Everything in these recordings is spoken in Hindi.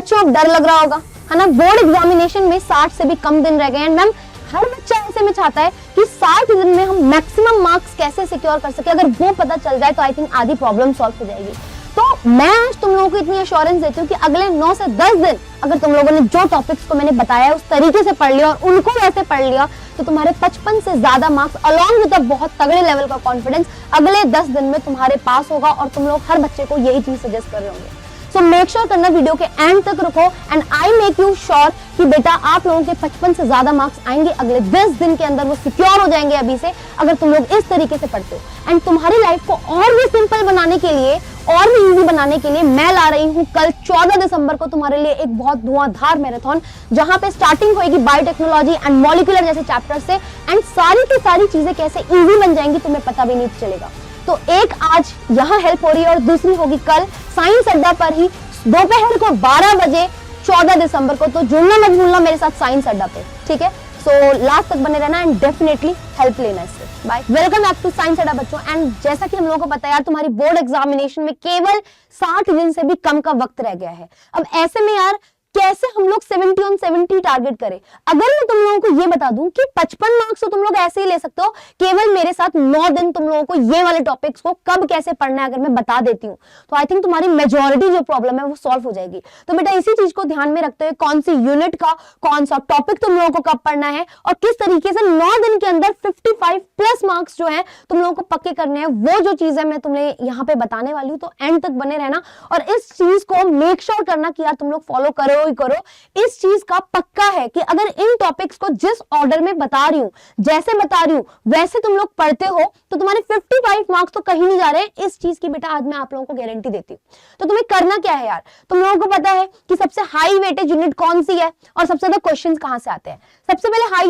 बच्चों अब डर लग रहा होगा, है ना। बोर्ड एग्जामिनेशन में 60 से भी कम दिन रह गए हैं। मैम हर बच्चा ऐसे में चाहता है कि 60 दिन में हम मैक्सिमम मार्क्स कैसे सिक्योर कर सके, अगर वो पता चल जाए तो आई थिंक आधी प्रॉब्लम सॉल्व हो जाएगी। तो मैं आज तुम लोगों को इतनी एश्योरेंस देती हूँ कि अगले 9 से 10 दिन अगर तुम लोगों ने जो टॉपिक्स को मैंने बताया है उस तरीके से पढ़ लिया और उनको वैसे पढ़ लिया तो तुम्हारे 55 से ज्यादा मार्क्स अलॉन्ग विद बहुत तगड़े लेवल का कॉन्फिडेंस अगले 10 दिन में तुम्हारे पास होगा। और तुम लोग हर बच्चे को यही चीज सजेस्ट कर रहे होंगे। सो मेक श्योर करना वीडियो के एंड तक रखो and I make you sure कि बेटा आप लोगों के 55 से ज्यादा मार्क्स आएंगे अगले 10 दिन के अंदर, वो सिक्योर हो जाएंगे अभी से अगर तुम लोग इस तरीके से पढ़ते हो। एंड तुम्हारी लाइफ को और भी सिंपल बनाने के लिए और भी इजी बनाने के लिए मैं ला रही हूँ कल 14 दिसंबर को तुम्हारे लिए एक बहुत धुआंधार मैराथन, जहां पे स्टार्टिंग होगी बायोटेक्नोलॉजी एंड मॉलिक्यूलर जैसे चैप्टर से एंड सारी की सारी चीजें कैसे इजी बन जाएंगी तुम्हें पता भी नहीं चलेगा। तो एक आज यहाँ हेल्प हो रही है और दूसरी होगी कल साइंस अड्डा पर ही दोपहर को 12 बजे 14 दिसंबर को। तो जुड़ना मत भूलना मेरे साथ साइंस अड्डा पे, ठीक है। सो लास्ट तक बने रहना एंड डेफिनेटली हेल्प लेना इससे। Bye, welcome back to science Adda बच्चों। एंड जैसा कि हम लोगों को पता है यार तुम्हारी बोर्ड एग्जामिनेशन में केवल 60 दिन से भी कम का वक्त रह गया है। अब ऐसे में यार कैसे हम लोग 70 on 70 टारगेट करें। अगर मैं तुम लोगों को ये बता दूं कि 55 मार्क्स तो तुम लोग ऐसे ही ले सकते हो, केवल मेरे साथ 9 दिन तुम लोगों को ये वाले टॉपिक्स को कब कैसे पढ़ना है अगर मैं बता देती हूँ तो आई थिंक तुम्हारी मेजॉरिटी जो प्रॉब्लम है वो सॉल्व हो जाएगी। तो बेटा इसी चीज को ध्यान में रखते हुए कौन सी यूनिट का कौन सा टॉपिक तुम लोगों को कब पढ़ना है और किस तरीके से 9 दिन के अंदर 55 प्लस मार्क्स जो है तुम लोगों को पक्के करने हैं, वो जो चीज है मैं तुम्हें यहाँ पे बताने वाली हूँ। तो एंड तक बने रहना और इस चीज को मेक श्योर करना कि यार तुम लोग फॉलो करो ही करो। इस चीज का पक्का है कि अगर इन टॉपिक्स को जिस ऑर्डर में बता रही हूं जैसे बता रही हूं वैसे तुम लोग पढ़ते हो तो तुम्हारे 55 मार्क्स तो कहीं नहीं जा रहे। इस चीज की बेटा आज मैं आप लोगों को गारंटी देती हूं। तो तुम्हें करना क्या है यार, तुम लोगों को पता है कि सबसे हाई वेटेज यूनिट कौन सी है और सबसे ज्यादा क्वेश्चंस कहां से आते हैं। सबसे पहले हाई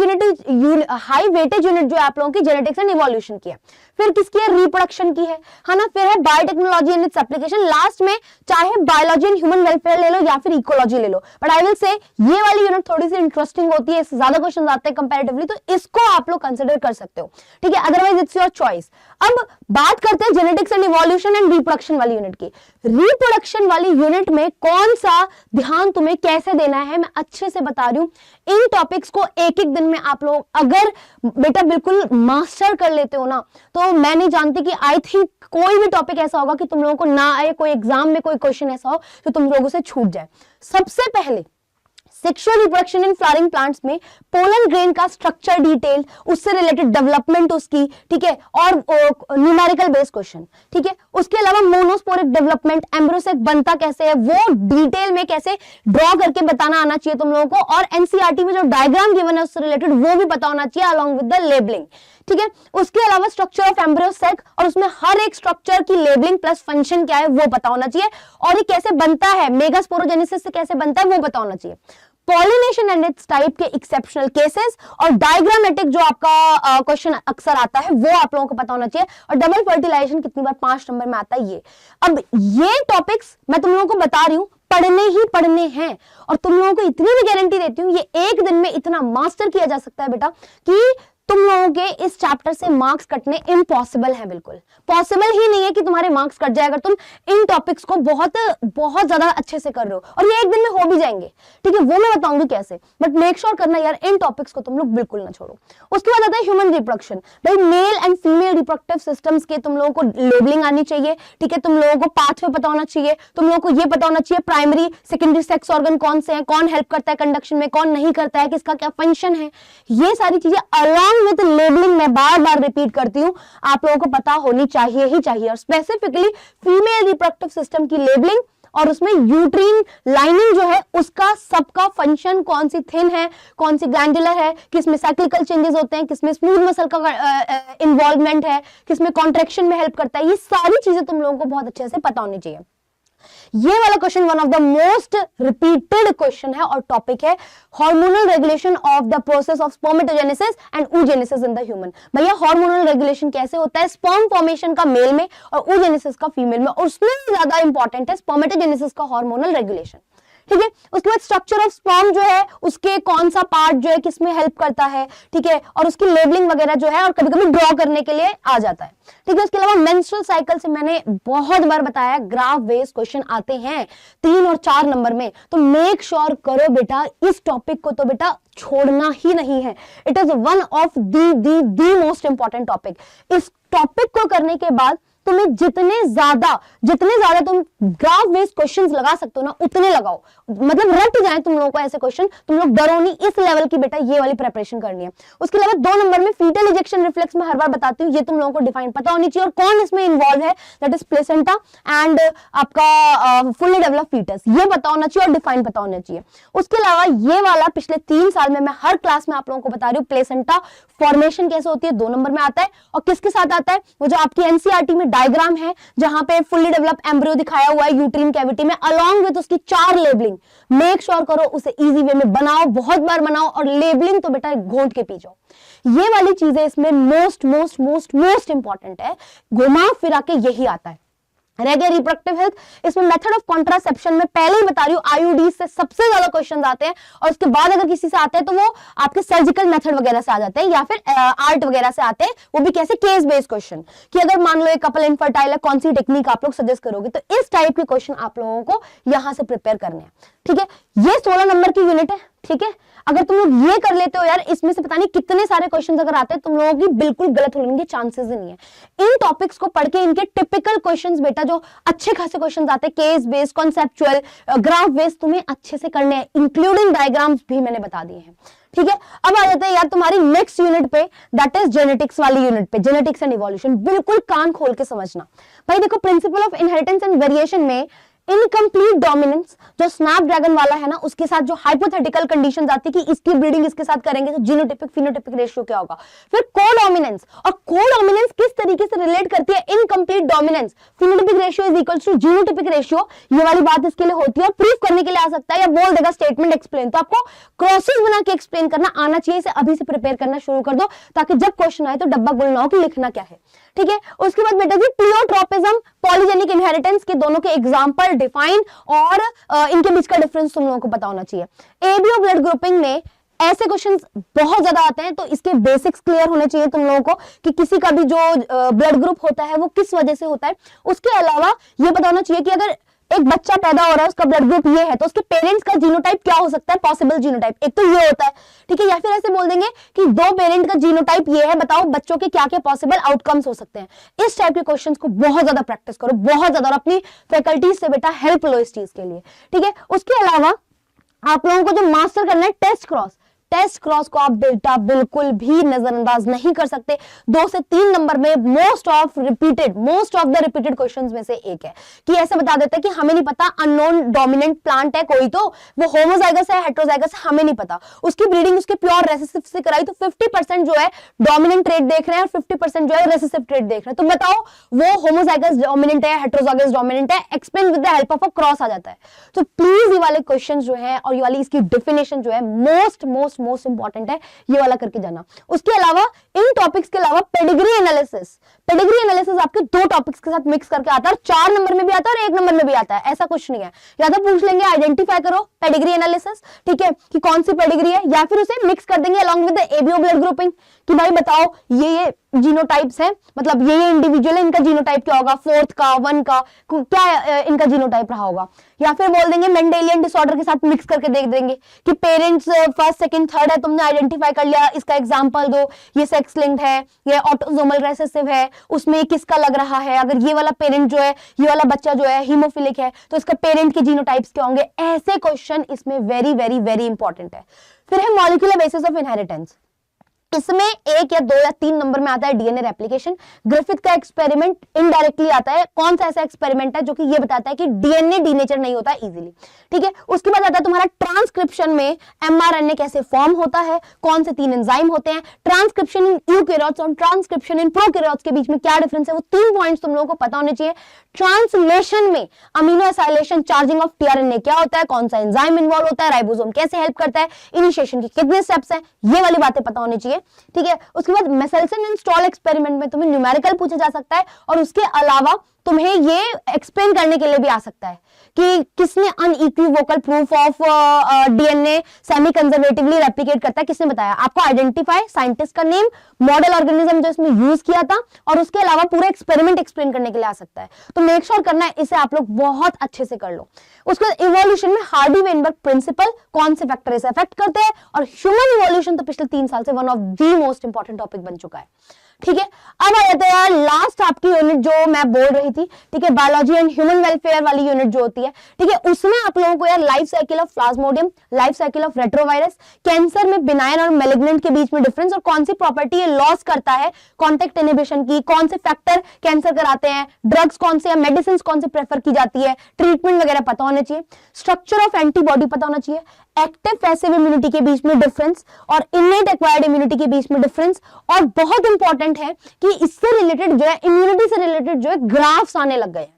वेटेज यूनिट जो है आप लोगों की जेनेटिक्स एंड इवोल्यूशन की है, फिर किसकी है रिप्रोडक्शन की है ना, फिर है biotechnology and its application, last में चाहे बायोलॉजी एंड ह्यूमन वेलफेयर ले लो या फिर इकोलॉजी ले लो। बट आई विल से ये वाली यूनिट थोड़ी सी इंटरेस्टिंग होती है, इससे ज्यादा क्वेश्चन आते हैं कंपैरेटिवली, तो इसको आप लोग कंसीडर कर सकते हो, ठीक है। Otherwise it's your choice. अब बात करते हैं genetics and evolution and reproduction वाली यूनिट की। रिप्रोडक्शन वाली यूनिट में कौन सा ध्यान तुम्हें कैसे देना है मैं अच्छे से बता रही हूं। इन टॉपिक्स को एक एक दिन में आप लोग अगर बेटा बिल्कुल मास्टर कर लेते हो ना तो मैं नहीं जानती कि आई थिंक कोई भी टॉपिक ऐसा होगा कि तुम लोगों को ना आए, कोई एग्जाम में कोई क्वेश्चन ऐसा हो जो तुम लोगों से छूट जाए। सबसे पहले sexual reproduction in flowering plants में पोलन ग्रेन का स्ट्रक्चर डिटेल, उससे रिलेटेड डेवलपमेंट उसकी, ठीक है, और न्यूमेरिकल बेस्ड क्वेश्चन, ठीक है। उसके अलावा मोनोस्पोरिक डेवलपमेंट, एम्ब्रोसेक बनता कैसे है वो डिटेल में कैसे ड्रॉ करके बताना आना चाहिए तुम लोगों को, और एनसीईआरटी में जो डायग्राम गिवन है उससे रिलेटेड वो भी पता होना चाहिए अलॉन्ग विद द लेबलिंग, ठीक है। उसके अलावा स्ट्रक्चर ऑफ एम्ब्रियोसेक और उसमें हर एक स्ट्रक्चर की लेबलिंग प्लस फंक्शन क्या है वो पता होना चाहिए, और ये कैसे बनता है मेगास्पोरोजेनेसिस से कैसे बनता है वो पता होना चाहिए। पॉलिनेशन एंड इट्स टाइप के एक्सेप्शनल केसेस और डायग्रामेटिक जो आपका क्वेश्चन अक्सर आता है वो आप लोगों को पता होना चाहिए, और डबल फर्टिलाइजेशन कितनी बार 5 नंबर में आता है ये। अब ये टॉपिक्स मैं तुम लोगों को बता रही हूं पढ़ने ही पढ़ने हैं, और तुम लोगों को इतनी भी गारंटी देती हूं ये एक दिन में इतना मास्टर किया जा सकता है बेटा कि तुम लोगों के इस चैप्टर से मार्क्स कटने इम्पॉसिबल है, बिल्कुल पॉसिबल ही नहीं है कि तुम्हारे मार्क्स कट जाए अगर तुम इन टॉपिक्स को बहुत बहुत ज्यादा अच्छे से कर रहे हो, और ये एक दिन में हो भी जाएंगे, ठीक है। वो मैं बताऊंगी कैसे, बट मेक श्योर करना यार इन टॉपिक्स को तुम लोग बिल्कुल ना छोड़ो। उसके बाद आता है ह्यूमन रिप्रोडक्शन। भाई male and female reproductive systems के तुम लोगों को लेबलिंग आनी चाहिए, ठीक है। तुम लोगों को पाथवे पता होना चाहिए, तुम लोगों को ये पता होना चाहिए प्राइमरी सेकेंडरी सेक्स ऑर्गन कौन से हैं, कौन हेल्प करता है कंडक्शन में, कौन नहीं करता है, किसका क्या फंक्शन है, ये सारी चीजें अलॉन्ग विद लेबलिंग मैं बार बार रिपीट करती हूं आप लोगों को पता होनी चाहिए ही चाहिए। और स्पेसिफिकली फीमेल रिप्रोडक्टिव सिस्टम की लेबलिंग और उसमें यूट्रीन लाइनिंग जो है उसका सबका फंक्शन, कौन सी थिन है, कौन सी ग्लैंडुलर है, किसमें साइक्लिकल चेंजेस होते हैं, किसमें स्मूथ मसल का इन्वॉल्वमेंट है, किसमें कॉन्ट्रैक्शन में हेल्प करता है, ये सारी चीजें तुम लोगों को बहुत अच्छे से पता होनी चाहिए। ये वाला question one of the most repeated question है और टॉपिक है hormonal regulation of the process of spermatogenesis and oogenesis in the human. भैया हार्मोनल रेगुलेशन कैसे होता है स्पर्म फॉर्मेशन का मेल में और oogenesis का फीमेल में, और उसमें ज्यादा इंपॉर्टेंट है स्पर्मेटोजेनेसिस का हार्मोनल रेगुलेशन, ठीक है। उसके बाद स्ट्रक्चर ऑफ स्पर्म जो है उसके कौन सा पार्ट जो है किसमें हेल्प करता है, ठीक है, और उसकी लेबलिंग वगैरह जो है और कभी कभी ड्रॉ करने के लिए आ जाता है, ठीक है। उसके अलावा मेंस्ट्रुअल साइकिल से मैंने बहुत बार बताया ग्राफ बेस्ड क्वेश्चन आते हैं 3 और 4 नंबर में, तो मेक श्योर करो बेटा इस टॉपिक को तो बेटा छोड़ना ही नहीं है। It is one of the most important topic. इस टॉपिक को करने के बाद तुम्हें जितने ज्यादा तुम ग्राफ बेस्ड क्वेश्चंस लगा सकते हो ना उतने लगाओ, मतलब रट जाए तुम लोगों को ऐसे क्वेश्चन, तुम लोग डरो नहीं, इस लेवल की बेटा ये वाली प्रिपरेशन करनी है। उसके अलावा 2 नंबर में फीटल इजेक्शन रिफ्लेक्स में हर बार बताती हूँ, ये तुम लोगों को डिफाइन पता होनी चाहिए और कौन इसमें इन्वॉल्व है, दैट इज प्लेसेंटा एंड आपका फुल्ली डेवलप्ड फीटस, ये पता होना चाहिए और डिफाइन पता होना चाहिए। उसके अलावा ये वाला पिछले 3 साल में मैं हर क्लास में आप लोगों को बता रही हूँ, प्लेसेंटा फॉर्मेशन कैसे होती है 2 नंबर में आता है और किसके साथ आता है, वो जो आपकी एनसीईआरटी में डायग्राम है जहां पे फुल्ली डेवलप्ड एम्ब्रियो दिखाया हुआ है यूट्रीन कैविटी में अलोंग विद उसकी 4 लेबलिंग, मेक श्योर करो उसे इजी वे में बनाओ, बहुत बार बनाओ और लेबलिंग तो बेटा घोंट के पी जाओ। ये वाली चीजें इसमें मोस्ट इंपॉर्टेंट है, घुमा फिरा के यही आता है। रेगुलर रिप्रोडक्टिव हेल्थ, इसमें मेथड ऑफ कॉन्ट्रासेप्शन में पहले ही बता रही हूँ आईयूडी से सबसे ज्यादा क्वेश्चंस आते हैं और उसके बाद अगर किसी से आते हैं तो वो आपके सर्जिकल मेथड वगैरह से आ जाते हैं या फिर आर्ट वगैरह से आते हैं, वो भी कैसे केस बेस्ड क्वेश्चन कि अगर मान लो एक कपल इनफर्टाइल है कौन सी टेक्निक आप लोग सजेस्ट करोगे, तो इस टाइप के क्वेश्चन आप लोगों को यहां से प्रिपेयर करने हैं, ठीक है। ये 16 नंबर की यूनिट है, ठीक है। अगर तुम लोग ये कर लेते हो यार, इसमें से पता नहीं कितने सारे क्वेश्चंस अगर आते हैं, तुम लोगों की बिल्कुल गलत होने के चांसेस ही नहीं है। इन टॉपिक्स को पढ़ के इनके टिपिकल क्वेश्चंस बेटा जो अच्छे खासे क्वेश्चंस आते हैं case based, conceptual, graph based, तुम्हें अच्छे से करने हैं, इंक्लूडिंग डायग्राम्स भी मैंने बता दिए हैं, ठीक है। अब आ जाते हैं यार तुम्हारी नेक्स्ट यूनिट पे, दैट इज जेनेटिक्स वाली यूनिट पे, जेनेटिक्स एंड इवोल्यूशन। बिल्कुल कान खोल के समझना भाई। देखो principal of inheritance and variation में इनकम्प्लीट डोमिनेंस जो स्नैपड्रैगन वाला है ना, उसके साथ जो हाइपोथेटिकल कंडीशंस आती है कि इसकी ब्रीडिंग इसके साथ करेंगे तो जीनोटिपिक फिनोटिपिक रेशियो क्या होगा। फिर कोडोमिनेंस, और कोडोमिनेंस किस तरीके से रिलेट करती है incomplete dominance, phenotypic ratio is equals to genotypic ratio, ये वाली बात इसके लिए होती है और प्रूफ करने के लिए आ सकता है या बोल देगा स्टेटमेंट एक्सप्लेन, तो आपको क्रॉसेस बना के एक्सप्लेन करना आना चाहिए। इसे अभी से प्रिपेयर करना शुरू कर दो ताकि जब क्वेश्चन आए तो डब्बा गुल ना हो कि लिखना क्या है, ठीक है। उसके बाद बेटा जी प्लियोट्रोपिज्म, पॉलीजेनिक इनहेरिटेंस के दोनों के एग्जांपल डिफाइन और इनके बीच का डिफरेंस तुम लोगों को पता होना चाहिए। एबीओ ब्लड ग्रुपिंग में ऐसे क्वेश्चंस बहुत ज्यादा आते हैं, तो इसके बेसिक्स क्लियर होने चाहिए तुम लोगों को कि किसी का भी जो ब्लड ग्रुप होता है वो किस वजह से होता है। उसके अलावा ये पता होना चाहिए कि अगर एक बच्चा पैदा हो रहा है उसका ब्लड ग्रुप ये है तो उसके पेरेंट्स का जीनोटाइप क्या हो सकता है, पॉसिबल जीनोटाइप, एक तो ये होता है, ठीक है। या फिर ऐसे बोल देंगे कि 2 पेरेंट का जीनोटाइप ये है, बताओ बच्चों के क्या क्या पॉसिबल आउटकम्स हो सकते हैं। इस टाइप के क्वेश्चंस को बहुत ज्यादा प्रैक्टिस करो, बहुत ज्यादा, और अपनी फैकल्टीज से बेटा हेल्प लो इस चीज के लिए, ठीक है। उसके अलावा आप लोगों को जो मास्टर करना है टेस्ट क्रॉस, टेस्ट क्रॉस को आप बेटा बिल्कुल भी नजरअंदाज नहीं कर सकते। 2 से 3 नंबर में most of the repeated questions में से एक है कि ऐसे बता देते हैं कि हमें नहीं पता, अननोन डोमिनेंट प्लांट है कोई, तो वो होमोजाइगस है हेटेरोजाइगस है हमें नहीं पता, उसकी ब्रीडिंग उसके प्योर रेसेसिव से कराई तो 50% जो है डोमिनेंट ट्रेट देख रहे हैं और 50% जो है रेसेसिव ट्रेट देख रहे हैं, तो बताओ वो होमोजाइगस डोमिनेंट है हेटेरोजाइगस डोमिनेंट है, explain with the help of a cross आ जाता है। तो प्लीज ये वाले क्वेश्चन जो है और ये वाली इसकी डेफिनेशन जो है मोस्ट इंपॉर्टेंट है, ये वाला करके जाना। उसके अलावा इन टॉपिक्स के अलावा पेडिग्री एनालिसिस आपके 2 टॉपिक्स के साथ मिक्स करके आता है, 4 नंबर में भी आता है और 1 नंबर में भी आता है, ऐसा कुछ नहीं है। या तो पूछ लेंगे आइडेंटिफाई करो पेडिग्री एनालिसिस, ठीक है, कि कौन सी पेडिग्री है, या फिर उसे मिक्स कर देंगे along with the ABO blood grouping कि भाई बताओ ये जीनोटाइप्स है, मतलब ये इंडिविजुअल है, इनका जीनोटाइप क्या होगा, 4th का 1 का क्या इनका जीनोटाइप रहा होगा। या फिर बोल देंगे मेंडेलियन डिसऑर्डर के साथ मिक्स करके देख देंगे कि पेरेंट्स 1st 2nd 3rd है, तुमने आइडेंटिफाई कर लिया, इसका एग्जांपल दो, ये सेक्स लिंक्ड है, ये ऑटोसोमल रेसेसिव है, उसमें किसका लग रहा है, अगर ये वाला पेरेंट जो है, ये वाला बच्चा जो है हीमोफिलिक है तो इसका पेरेंट के जीनोटाइप्स क्या होंगे। ऐसे क्वेश्चन इसमें वेरी वेरी वेरी इंपॉर्टेंट है। फिर है मॉलिक्यूलर बेसिस ऑफ इनहेरिटेंस, इसमें 1 या 2 या 3 नंबर में आता है डीएनए रेप्लिकेशन। ग्रिफिथ का एक्सपेरिमेंट इनडायरेक्टली आता है, कौन सा ऐसा एक्सपेरिमेंट है जो कि ये बताता है कि डीएनए डीनेचर नहीं होता इजीली, ठीक है। उसके बाद आता है तुम्हारा ट्रांसक्रिप्शन में एमआरएनए कैसे फॉर्म होता है, कौन से 3 एंजाइम होते हैं, ट्रांसक्रिप्शन इन यूकैरियोट्स और ट्रांसक्रिप्शन इन प्रोकैरियोट्स के बीच में क्या डिफरेंस है, वो 3 पॉइंट्स तुम लोगों को पता होने चाहिए। ट्रांसलेशन में amino acylation charging of tRNA क्या होता है, कौन सा एंजाइम इन्वॉल्व होता है, राइबोसोम कैसे हेल्प करता है, इनिशिएशन के कितने स्टेप्स हैं, ये वाली बातें पता होनी चाहिए, ठीक है। उसके बाद मेसेल्सन एंड स्टॉल एक्सपेरिमेंट में तुम्हें न्यूमेरिकल पूछा जा सकता है और उसके अलावा तुम्हें ये एक्सप्लेन करने के लिए भी आ सकता है कि किसने unequivocal proof of DNA semi conservatively replicate करता है, किसने बताया आपको? आइडेंटिफाई, साइंटिस्ट का नेम, मॉडल ऑर्गेनिज्म जो इसमें यूज किया था, और उसके अलावा पूरा एक्सपेरिमेंट एक्सप्लेन करने के लिए आ सकता है। तो मेक श्योर करना है इसे आप लोग बहुत अच्छे से कर लो। उसके बाद इवोल्यूशन में हार्डी वेनबर्ग प्रिंसिपल, कौन से फैक्टर इसे अफेक्ट करते हैं, और ह्यूमन इवोल्यूशन तो पिछले 3 साल से one of the most important topic बन चुका है। ठीक है, अब आ जाते हैं लास्ट आपकी यूनिट जो मैं बोल रही थी, ठीक है, बायोलॉजी एंड ह्यूमन वेलफेयर वाली यूनिट जो होती है, ठीक है, उसमें आप लोगों को यार life cycle of Plasmodium, life cycle of retrovirus, cancer में बिनाइन और मैलिग्नेंट के बीच में डिफरेंस, और कौन सी प्रॉपर्टी ये लॉस करता है कॉन्टेक्ट इनहिबिशन की, कौन से फैक्टर कैंसर कराते हैं, ड्रग्स कौन से या मेडिसिन कौन से प्रेफर की जाती है, ट्रीटमेंट वगैरह पता होना चाहिए, स्ट्रक्चर ऑफ एंटीबॉडी पता होना चाहिए, एक्टिव पैसिव इम्यूनिटी के बीच में डिफरेंस और इनेट एक्वायर्ड इम्यूनिटी के बीच में डिफरेंस, और बहुत इंपॉर्टेंट है कि इससे रिलेटेड जो है, इम्यूनिटी से रिलेटेड जो है ग्राफ्स आने लग गए हैं।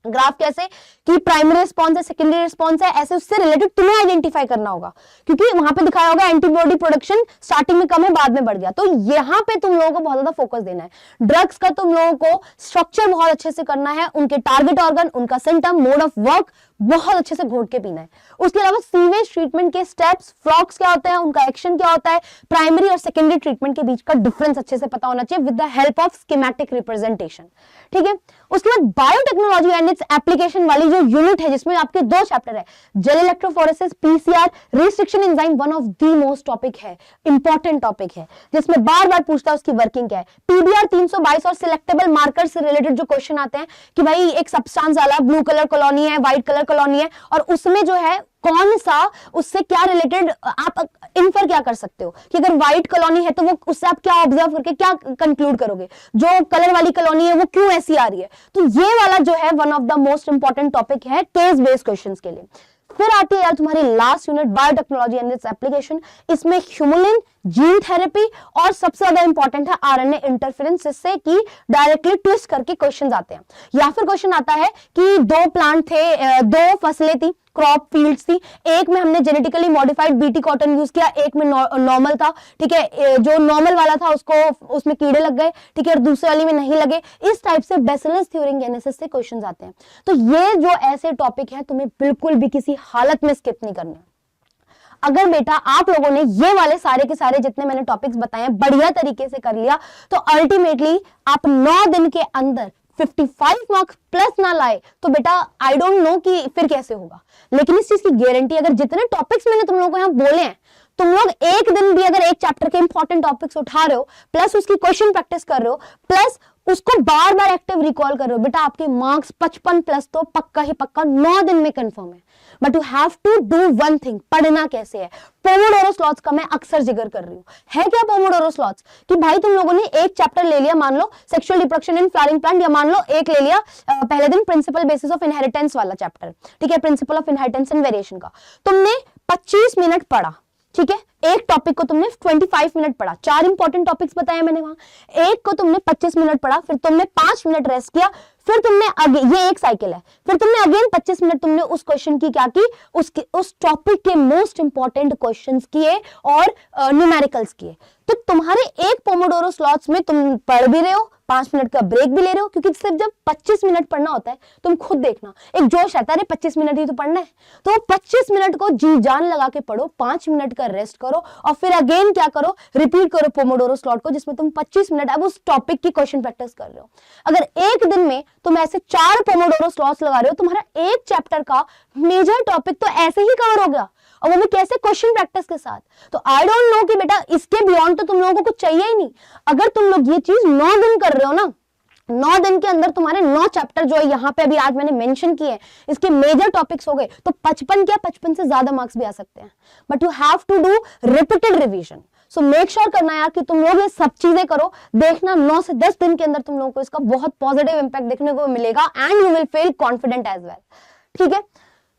ग्राफ कैसे कि प्राइमरी रिस्पॉन्स है, सेकेंडरी रिस्पॉन्स है, ऐसे उससे रिलेटेड तुम्हें आइडेंटिफाई करना होगा, क्योंकि वहां पे दिखाया होगा एंटीबॉडी प्रोडक्शन स्टार्टिंग में कम है, बाद में बढ़ गया। तो यहां पे तुम लोगों को बहुत ज्यादा फोकस देना है। ड्रग्स का तुम लोगों को स्ट्रक्चर बहुत अच्छे से करना है, उनके टारगेट ऑर्गन, उनका सिम्टम, मोड ऑफ वर्क बहुत अच्छे से घोट के पीना है। उसके अलावा सीवेज ट्रीटमेंट के स्टेप्स, फ्लॉक्स क्या होता है, उनका एक्शन क्या होता है, प्राइमरी और सेकेंडरी ट्रीटमेंट के बीच का डिफरेंस अच्छे से पता होना चाहिए with the help of schematic representation. ठीक है, उसके बाद बायोटेक्नोलॉजी एंड इट्स एप्लीकेशन वाली जो यूनिट है, जिसमें आपके 2 चैप्टर है, gel electrophoresis, PCR, restriction enzyme, one of the most topic है, इंपॉर्टेंट टॉपिक है, जिसमें बार बार पूछता है उसकी वर्किंग क्या है। पीबीआर 322 और सिलेक्टेबल मार्कर से रिलेटेड जो क्वेश्चन आते हैं कि भाई एक सब्सटेंस वाला ब्लू कलर कॉलोनी है, व्हाइट कलर कॉलोनी है, और उसमें जो है कौन सा, उससे क्या रिलेटेड आप इन्फर क्या कर सकते हो कि अगर व्हाइट कॉलोनी है तो वो उससे आप क्या ऑब्जर्व करके क्या कंक्लूड करोगे, जो कलर वाली कॉलोनी है वो क्यों ऐसी आ रही है। तो ये वाला जो है one of the most important topic है केस बेस्ड क्वेश्चंस के लिए। फिर आती है यार तुम्हारी last unit biotechnology and its application. इसमें ह्यूमुलिन, जीन थेरेपी और सबसे ज्यादा इंपॉर्टेंट है आरएनए इंटरफेरेंस, जिससे कि डायरेक्टली ट्विस्ट करके क्वेश्चंस आते हैं। या फिर क्वेश्चन आता है कि 2 प्लांट थे, 2 फसलें थी, क्रॉप फील्ड्स थी, एक में हमने genetically modified BT cotton use किया, एक में नॉर्मल था। ठीक है, जो नॉर्मल वाला था उसको उसमें कीड़े लग गए, ठीक है, और दूसरे वाली में नहीं लगे। इस टाइप से बेसिलस थ्योरीजेनेसिस से क्वेश्चंस आते हैं। तो ये जो ऐसे टॉपिक है तुम्हें बिल्कुल भी किसी हालत में स्किप नहीं करना। अगर बेटा आप लोगों ने ये वाले सारे के सारे जितने मैंने टॉपिक्स बताए हैं बढ़िया तरीके से कर लिया, तो अल्टीमेटली आप 9 दिन के अंदर 55 मार्क्स प्लस ना लाए तो बेटा आई डोंट नो कि फिर कैसे होगा। लेकिन इस चीज की गारंटी, अगर जितने टॉपिक्स मैंने तुम लोगों को यहाँ बोले हैं, तुम लोग एक दिन भी अगर एक चैप्टर के इंपॉर्टेंट टॉपिक्स उठा रहे हो, प्लस उसकी क्वेश्चन प्रैक्टिस कर रहे हो, प्लस उसको बार बार एक्टिव रिकॉल कर रहे हो, बेटा आपके मार्क्स 55 प्लस तो पक्का ही पक्का 9 दिन में कंफर्म है। But you have to do one thing. पढ़ना कैसे है? पोमोडोरो स्लॉट्स का मैं अक्सर जिक्र कर रही हूँ। है क्या पोमोडोरो स्लॉट्स? कि भाई तुम लोगों ने एक चैप्टर ले लिया, मान लो sexual reproduction in flowering plant, या मान लो एक ले लिया पहले दिन प्रिंसिपल बेसिस ऑफ इनहेरिटेंस वाला चैप्टर, ठीक है, principle of inheritance and variation का, तुमने 25 मिनट पढ़ा, ठीक है, एक टॉपिक को तुमने 25 मिनट पढ़ा, 4 इंपॉर्टेंट टॉपिक्स बताए मैंने वहां, एक को तुमने 25 मिनट पढ़ा, फिर तुमने 5 मिनट रेस्ट किया, फिर तुमने अगेन, ये एक साइकिल है, फिर तुमने अगेन 25 मिनट तुमने उस क्वेश्चन की क्या की, उस टॉपिक के मोस्ट इंपॉर्टेंट क्वेश्चंस किए और न्यूमेरिकल्स किए। तो तुम्हारे एक पोमोडोरो स्लॉट्स में तुम पढ़ भी रहे हो, 5 मिनट का ब्रेक भी ले रहे हो, क्योंकि सिर्फ जब 25 मिनट पढ़ना होता है, तुम खुद देखना एक जोश आता है, 25 मिनट ही तो पढ़ना है, तो 25 मिनट को जी जान लगा के पढ़ो, 5 मिनट का रेस्ट करो और फिर अगेन क्या करो, रिपीट करो पोमोडोरो स्लॉट को, जिसमें तुम 25 मिनट अब उस टॉपिक की क्वेश्चन प्रैक्टिस कर रहे हो। अगर एक दिन में तुम ऐसे 4 पोमोडोरो स्लॉट्स लगा रहे हो, तुम्हारा एक चैप्टर का मेजर टॉपिक तो ऐसे ही कवर हो गया, और वो भी कैसे? क्वेश्चन प्रैक्टिस के साथ। तो आई डोंट नो कि बेटा इसके बियॉन्ड तो तुम लोगों को कुछ चाहिए ही नहीं। अगर तुम लोग ये चीज 9 दिन कर रहे हो ना, 9 दिन के अंदर तुम्हारे 9 चैप्टर जो है यहाँ पे अभी आज मैंने मेंशन किए, इसके मेजर टॉपिक्स हो गए, तो 55 से ज्यादा मार्क्स भी आ सकते हैं। But you have to do repeated revision. So make sure करना यार कि तुम लोग ये सब चीजें करो। देखना 9 से 10 दिन के अंदर तुम लोगों को इसका बहुत पॉजिटिव इंपैक्ट देखने को मिलेगा, and you will feel confident as well. ठीक है,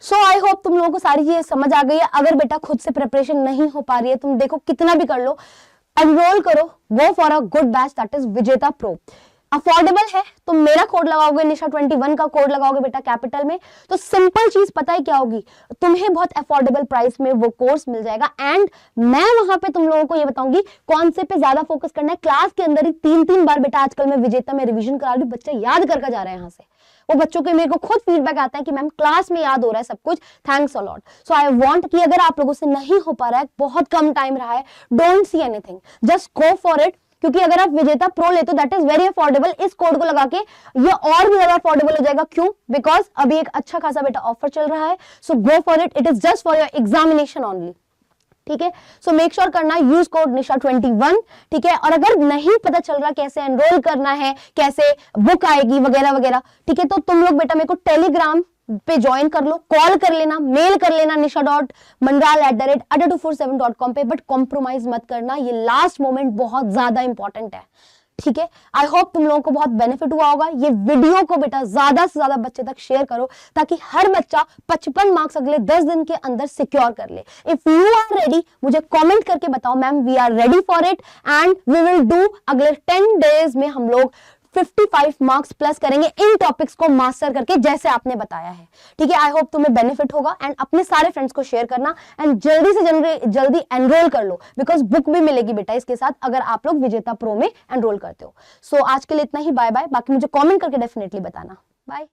सो आई होप तुम लोगों को सारी चीजें समझ आ गई है। अगर बेटा खुद से प्रिपरेशन नहीं हो पा रही है, तुम देखो कितना भी कर लो, एनरोल करो, go for a good batch, that is विजेता प्रो। अफोर्डेबल है, तुम मेरा कोड लगाओगे, निशा 21 का कोड लगाओगे बेटा कैपिटल में, तो सिंपल चीज पता है क्या होगी, तुम्हें बहुत अफोर्डेबल प्राइस में वो कोर्स मिल जाएगा। एंड मैं वहां पे तुम लोगों को ये बताऊंगी कौन से पे ज्यादा फोकस करना है। क्लास के अंदर ही 3-3 बार बेटा आजकल मैं विजेता में रिवीजन करा रही हूं, बच्चा याद करके जा रहे हैं यहाँ से। वो बच्चों के मेरे को खुद फीडबैक आता है कि मैम क्लास में याद हो रहा है सब कुछ, thanks a lot. So I want कि अगर आप लोगों से नहीं हो पा रहा है, बहुत कम टाइम रहा है, don't see anything, just go for it. क्योंकि अगर आप विजेता प्रो लेते हो दैट इज वेरी अफोर्डेबल, इस कोड को लगा के ये और भी ज्यादा अफोर्डेबल हो जाएगा। क्यों? बिकॉज अभी एक अच्छा खासा बेटा ऑफर चल रहा है। So go for it, it is just for your examination only, ठीक है। सो मेक श्योर करना, यूज कोड निशा21, ठीक है। और अगर नहीं पता चल रहा कैसे एनरोल करना है, कैसे बुक आएगी वगैरह वगैरह, ठीक है, तो तुम लोग बेटा मेरे को टेलीग्राम पे ज्वाइन कर लो, कॉल कर लेना, मेल कर लेना nisha.mandral@adda247.com पे, बट कॉम्प्रोमाइज मत करना, ये लास्ट मोमेंट बहुत ज्यादा इंपॉर्टेंट है, ठीक है। आई होप तुम लोगों को बहुत बेनिफिट हुआ होगा। ये वीडियो को बेटा ज्यादा से ज्यादा बच्चे तक शेयर करो ताकि हर बच्चा 55 मार्क्स अगले 10 दिन के अंदर सिक्योर कर ले। इफ यू आर रेडी, मुझे कमेंट करके बताओ ma'am we are ready for it and we will do. अगले 10 डेज में हम लोग 55 मार्क्स प्लस करेंगे इन टॉपिक्स को मास्टर करके, जैसे आपने बताया है, ठीक है। आई होप तुम्हें बेनिफिट होगा एंड अपने सारे फ्रेंड्स को शेयर करना एंड जल्दी से जल्दी एनरोल कर लो, बिकॉज बुक भी मिलेगी बेटा इसके साथ अगर आप लोग विजेता प्रो में एनरोल करते हो। सो आज के लिए इतना ही, बाय बाय। बाकी मुझे कमेंट करके डेफिनेटली बताना, बाय।